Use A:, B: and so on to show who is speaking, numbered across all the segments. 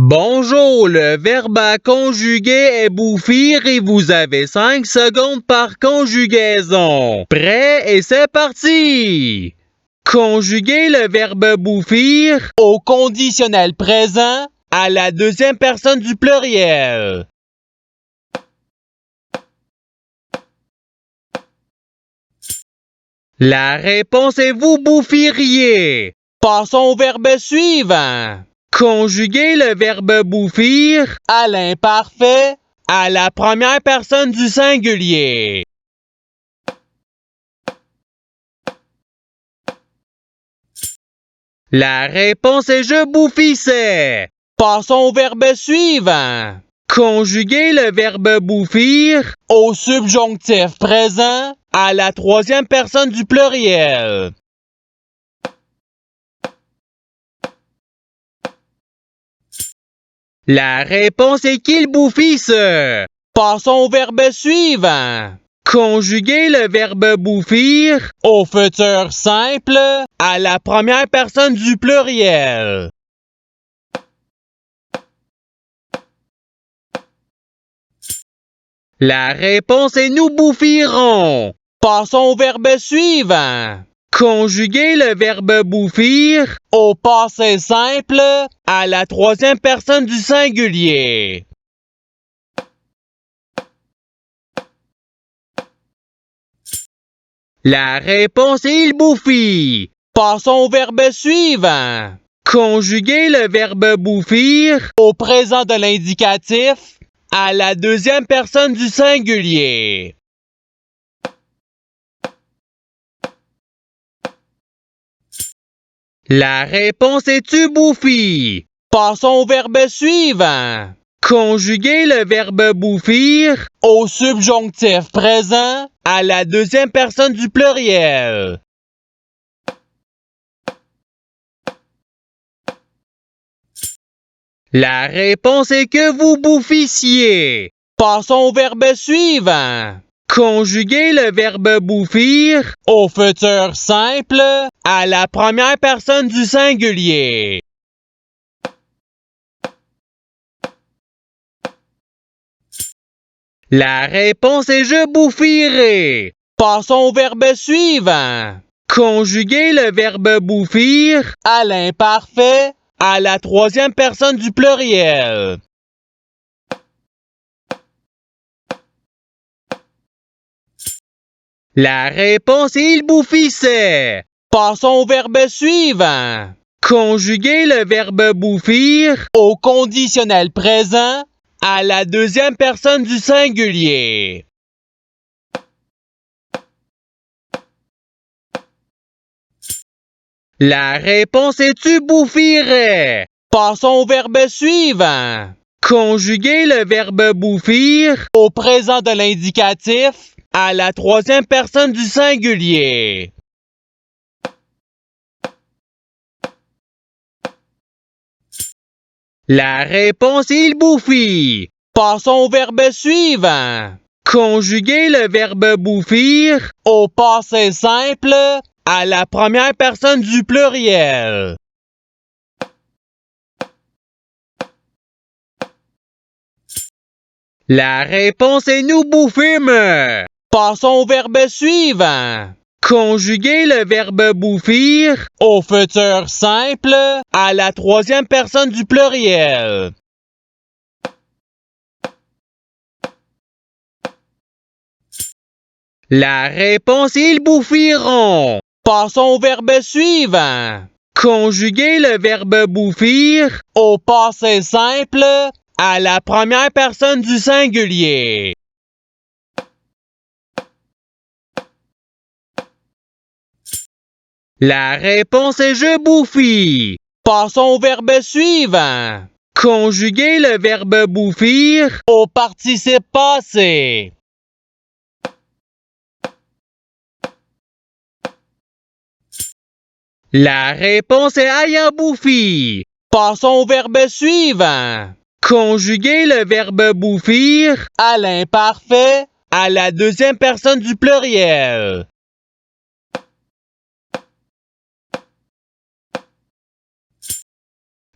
A: Bonjour, le verbe à conjuguer est bouffir et vous avez 5 secondes par conjugaison. Prêt et c'est parti! Conjuguez le verbe bouffir au conditionnel présent à la deuxième personne du pluriel. La réponse est vous bouffiriez. Passons au verbe suivant. Conjuguez le verbe bouffir à l'imparfait à la première personne du singulier. La réponse est je bouffissais. Passons au verbe suivant. Conjuguez le verbe bouffir au subjonctif présent à la troisième personne du pluriel. La réponse est qu'il bouffisse. Passons au verbe suivant. Conjuguez le verbe bouffir au futur simple à la première personne du pluriel. La réponse est nous bouffirons. Passons au verbe suivant. Conjuguez le verbe bouffir au passé simple à la troisième personne du singulier. La réponse est il bouffit. Passons au verbe suivant. Conjuguez le verbe bouffir au présent de l'indicatif à la deuxième personne du singulier. La réponse est tu bouffis. Passons au verbe suivant. Conjuguez le verbe bouffir au subjonctif présent à la deuxième personne du pluriel. La réponse est que vous bouffissiez. Passons au verbe suivant. Conjuguez le verbe bouffir au futur simple à la première personne du singulier. La réponse est je bouffirai. Passons au verbe suivant. Conjuguez le verbe bouffir à l'imparfait à la troisième personne du pluriel. La réponse est il bouffissait. Passons au verbe suivant. Conjuguez le verbe bouffir au conditionnel présent à la deuxième personne du singulier. La réponse est tu bouffirais. Passons au verbe suivant. Conjuguez le verbe bouffir au présent de l'indicatif à la troisième personne du singulier. La réponse est il bouffit. Passons au verbe suivant. Conjuguez le verbe bouffir au passé simple à la première personne du pluriel. La réponse est nous bouffîmes. Passons au verbe suivant. Conjuguez le verbe bouffir au futur simple à la troisième personne du pluriel. La réponse est ils bouffiront. Passons au verbe suivant. Conjuguez le verbe bouffir au passé simple à la première personne du singulier. La réponse est je bouffis. Passons au verbe suivant. Conjuguez le verbe bouffir au participe passé. La réponse est ayant bouffi. Passons au verbe suivant. Conjuguez le verbe bouffir à l'imparfait à la deuxième personne du pluriel.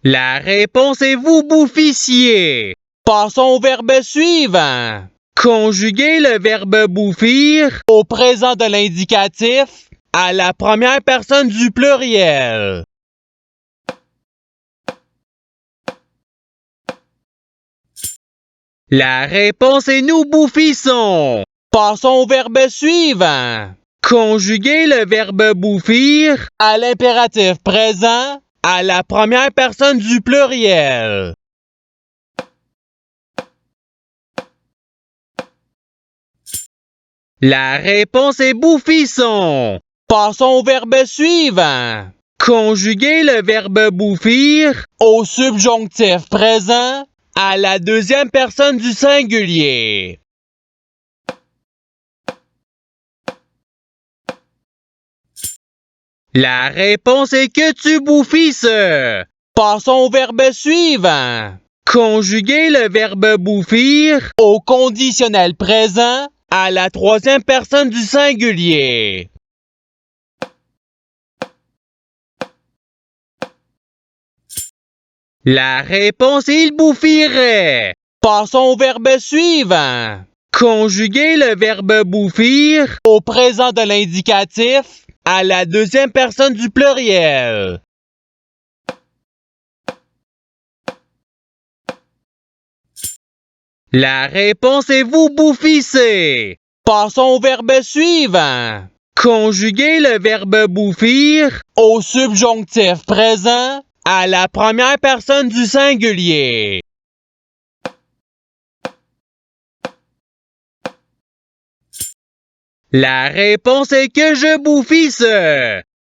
A: La réponse est vous bouffissiez. Passons au verbe suivant. Conjuguez le verbe bouffir au présent de l'indicatif à la première personne du pluriel. La réponse est nous bouffissons. Passons au verbe suivant. Conjuguez le verbe bouffir à l'impératif présent à la première personne du pluriel. La réponse est bouffissons. Passons au verbe suivant. Conjuguez le verbe bouffir au subjonctif présent à la deuxième personne du singulier. La réponse est que tu bouffisses. Passons au verbe suivant. Conjuguez le verbe bouffir au conditionnel présent à la troisième personne du singulier. La réponse est il bouffirait. Passons au verbe suivant. Conjuguez le verbe bouffir au présent de l'indicatif à la deuxième personne du pluriel. La réponse est vous bouffissez. Passons au verbe suivant. Conjuguez le verbe bouffir au subjonctif présent à la première personne du singulier. La réponse est que je bouffisse.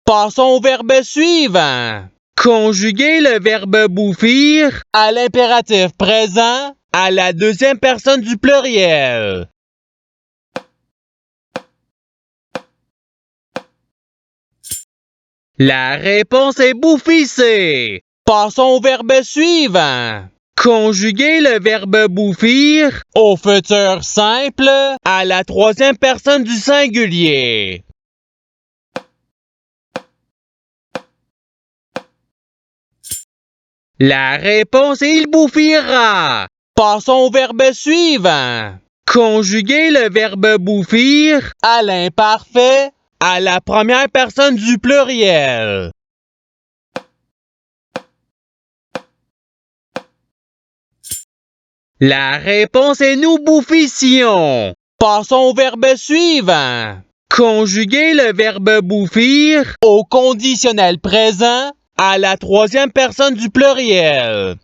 A: Passons au verbe suivant. Conjuguez le verbe bouffir à l'impératif présent à la deuxième personne du pluriel. La réponse est bouffisser. Passons au verbe suivant. Conjuguez le verbe bouffir au futur simple à la troisième personne du singulier. La réponse est il bouffira. Passons au verbe suivant. Conjuguez le verbe bouffir à l'imparfait à la première personne du pluriel. La réponse est nous bouffissions. Passons au verbe suivant. Conjuguez le verbe bouffir au conditionnel présent à la troisième personne du pluriel.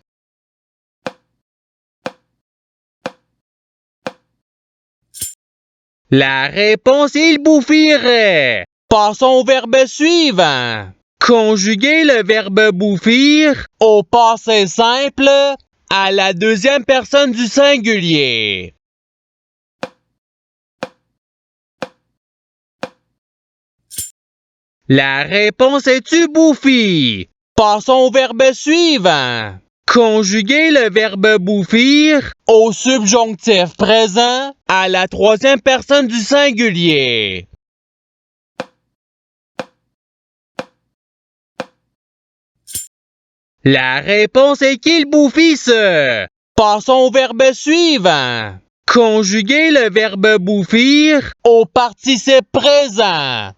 A: La réponse est il bouffirait. Passons au verbe suivant. Conjuguez le verbe bouffir au passé simple à la deuxième personne du singulier. La réponse est tu bouffis. Passons au verbe suivant. Conjuguez le verbe bouffir au subjonctif présent à la troisième personne du singulier. La réponse est qu'il bouffisse. Passons au verbe suivant. Conjuguez le verbe bouffir au participe présent.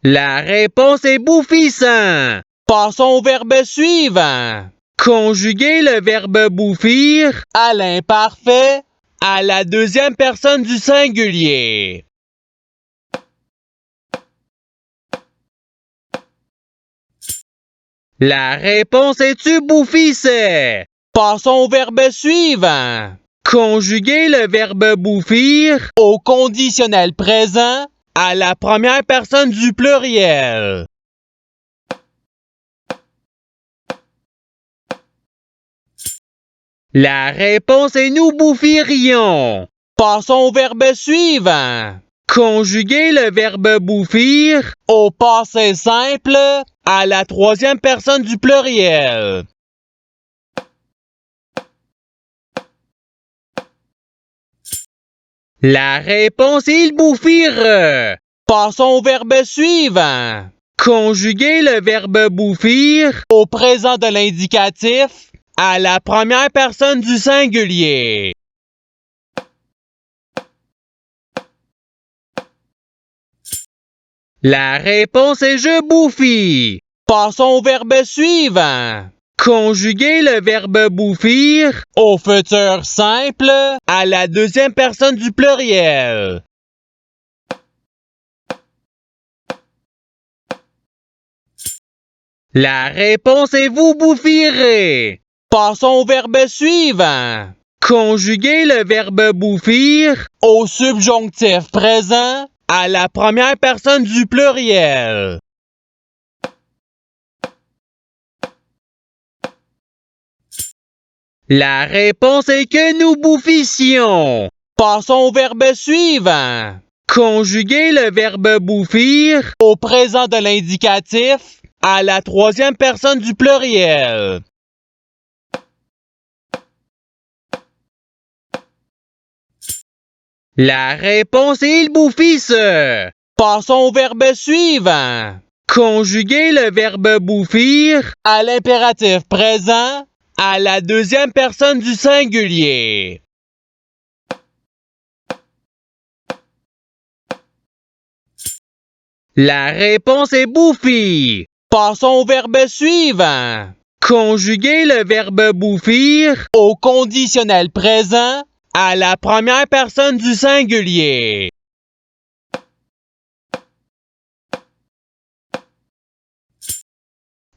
A: La réponse est bouffissant. Passons au verbe suivant. Conjuguez le verbe bouffir à l'imparfait à la deuxième personne du singulier. La réponse est tu bouffissais. Passons au verbe suivant. Conjuguez le verbe bouffir au conditionnel présent à la première personne du pluriel. La réponse est nous bouffirions. Passons au verbe suivant. Conjuguez le verbe bouffir au passé simple à la troisième personne du pluriel. La réponse est il bouffire. Passons au verbe suivant. Conjuguer le verbe bouffir au présent de l'indicatif à la première personne du singulier. La réponse est je bouffis. Passons au verbe suivant. Conjuguer le verbe bouffir au futur simple à la deuxième personne du pluriel. La réponse est vous bouffirez. Passons au verbe suivant. Conjuguer le verbe bouffir au subjonctif présent à la première personne du pluriel. La réponse est que nous bouffissions. Passons au verbe suivant. Conjuguer le verbe bouffir au présent de l'indicatif à la troisième personne du pluriel. La réponse est il bouffisse. Passons au verbe suivant. Conjuguer le verbe bouffir à l'impératif présent à la deuxième personne du singulier. La réponse est bouffi. Passons au verbe suivant. Conjuguer le verbe bouffir au conditionnel présent à la première personne du singulier.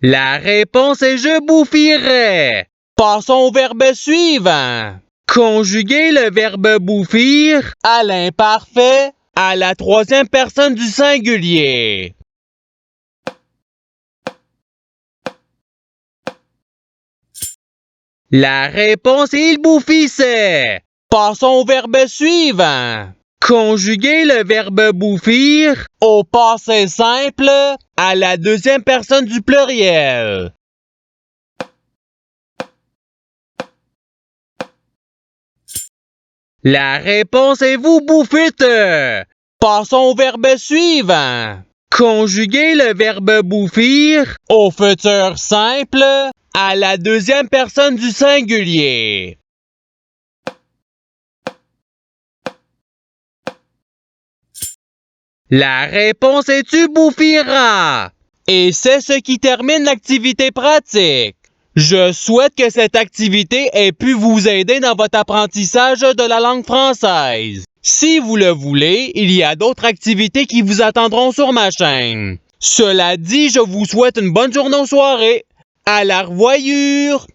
A: La réponse est je bouffirai. Passons au verbe suivant. Conjuguer le verbe bouffir à l'imparfait à la troisième personne du singulier. La réponse est il bouffissait. Passons au verbe suivant. Conjuguer le verbe bouffir au passé simple à la deuxième personne du pluriel. La réponse est vous bouffîtes. Passons au verbe suivant. Conjuguer le verbe bouffir au futur simple à la deuxième personne du singulier. La réponse est tu bouffiras. Et c'est ce qui termine l'activité pratique. Je souhaite que cette activité ait pu vous aider dans votre apprentissage de la langue française. Si vous le voulez, il y a d'autres activités qui vous attendront sur ma chaîne. Cela dit, je vous souhaite une bonne journée ou soirée. À la revoyure!